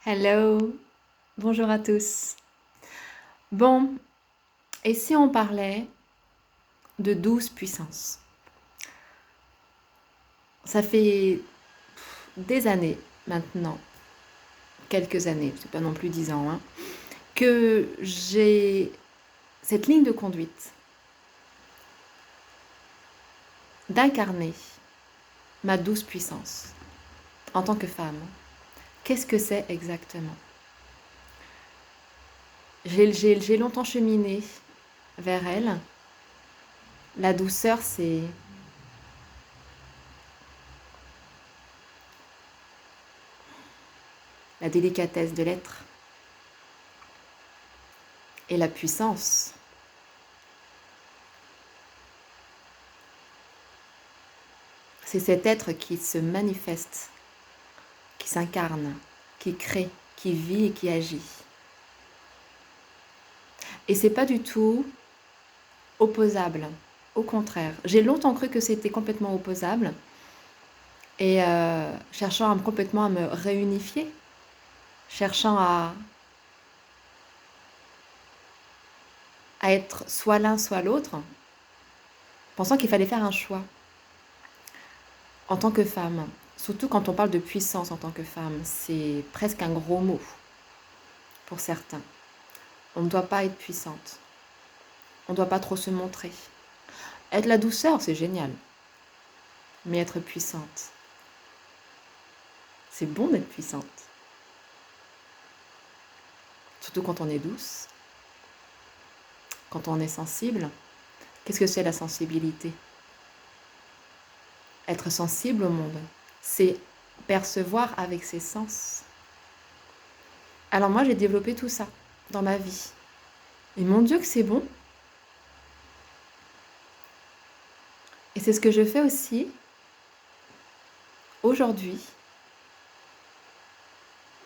Hello, bonjour à tous. Bon, et si on parlait de 12 puissances? Ça fait des années maintenant, quelques années, c'est pas non plus 10 ans, hein, que j'ai cette ligne de conduite d'incarner ma 12 puissance en tant que femme. Qu'est-ce que c'est exactement? J'ai longtemps cheminé vers elle. La douceur, c'est la délicatesse de l'être. Et la puissance, c'est cet être qui se manifeste, qui s'incarne, qui crée, qui vit et qui agit. Et c'est pas du tout opposable. Au contraire, j'ai longtemps cru que c'était complètement opposable et cherchant complètement à me réunifier, cherchant à être soit l'un soit l'autre, pensant qu'il fallait faire un choix en tant que femme. Surtout quand on parle de puissance en tant que femme, c'est presque un gros mot pour certains. On ne doit pas être puissante. On ne doit pas trop se montrer. Être la douceur, c'est génial. Mais être puissante, c'est bon d'être puissante. Surtout quand on est douce, quand on est sensible. Qu'est-ce que c'est la sensibilité? Être sensible au monde, c'est percevoir avec ses sens. Alors moi, j'ai développé tout ça dans ma vie. Et mon Dieu que c'est bon. Et c'est ce que je fais aussi aujourd'hui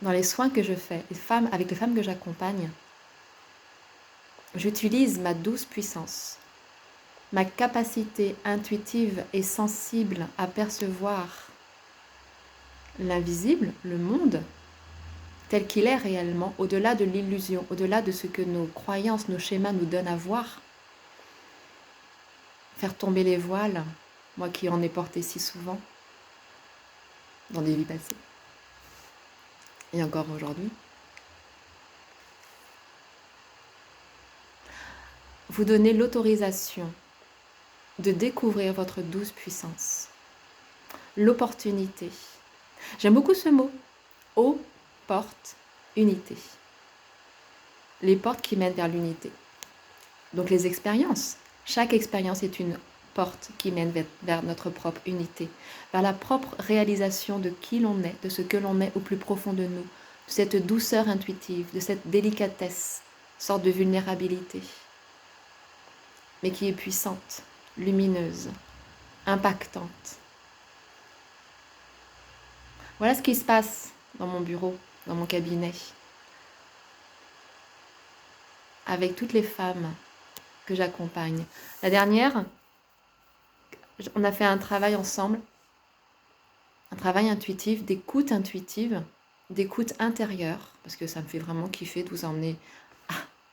dans les soins que je fais, avec les femmes que j'accompagne. J'utilise ma douce puissance, ma capacité intuitive et sensible à percevoir l'invisible, le monde, tel qu'il est réellement, au-delà de l'illusion, au-delà de ce que nos croyances, nos schémas nous donnent à voir. Faire tomber les voiles, moi qui en ai porté si souvent, dans des vies passées, et encore aujourd'hui. Vous donnez l'autorisation de découvrir votre douce puissance, l'opportunité. J'aime beaucoup ce mot, opportunité. Les portes qui mènent vers l'unité. Donc les expériences. Chaque expérience est une porte qui mène vers notre propre unité, vers la propre réalisation de qui l'on est, de ce que l'on est au plus profond de nous, de cette douceur intuitive, de cette délicatesse, sorte de vulnérabilité, mais qui est puissante, lumineuse, impactante. Voilà ce qui se passe dans mon bureau, dans mon cabinet, avec toutes les femmes que j'accompagne. La dernière, on a fait un travail ensemble, un travail intuitif, d'écoute intuitive, d'écoute intérieure, parce que ça me fait vraiment kiffer de vous emmener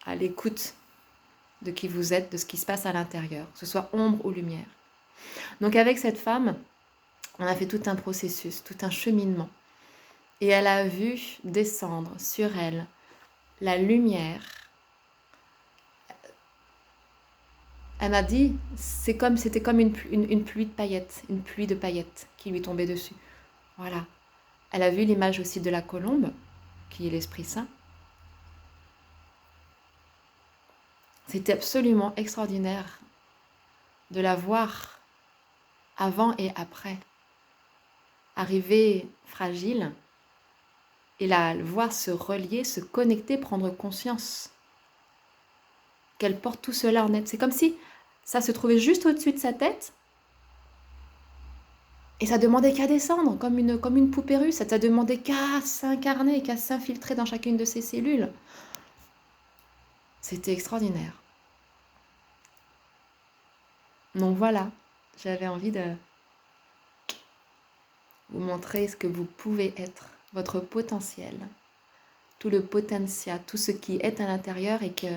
à l'écoute de qui vous êtes, de ce qui se passe à l'intérieur, que ce soit ombre ou lumière. Donc avec cette femme, on a fait tout un processus, tout un cheminement. Et elle a vu descendre sur elle la lumière. Elle m'a dit, c'était comme une pluie de paillettes, une pluie de paillettes qui lui tombait dessus. Voilà. Elle a vu l'image aussi de la colombe, qui est l'Esprit Saint. C'était absolument extraordinaire de la voir avant et après, arriver fragile, et la voir se relier, se connecter, prendre conscience qu'elle porte tout cela en elle. C'est comme si ça se trouvait juste au-dessus de sa tête, et ça demandait qu'à descendre, comme une poupée russe. Ça demandait qu'à s'incarner, qu'à s'infiltrer dans chacune de ses cellules. C'était extraordinaire. Donc voilà, j'avais envie de vous montrer ce que vous pouvez être, votre potentiel, tout le potentiel, tout ce qui est à l'intérieur, et que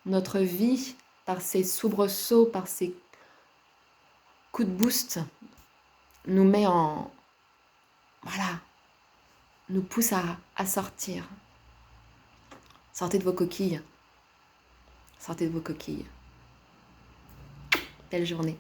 notre vie, par ces soubresauts, par ces coups de boost, nous met en... Voilà, nous pousse à sortir. Sortez de vos coquilles. Sortez de vos coquilles. Belle journée.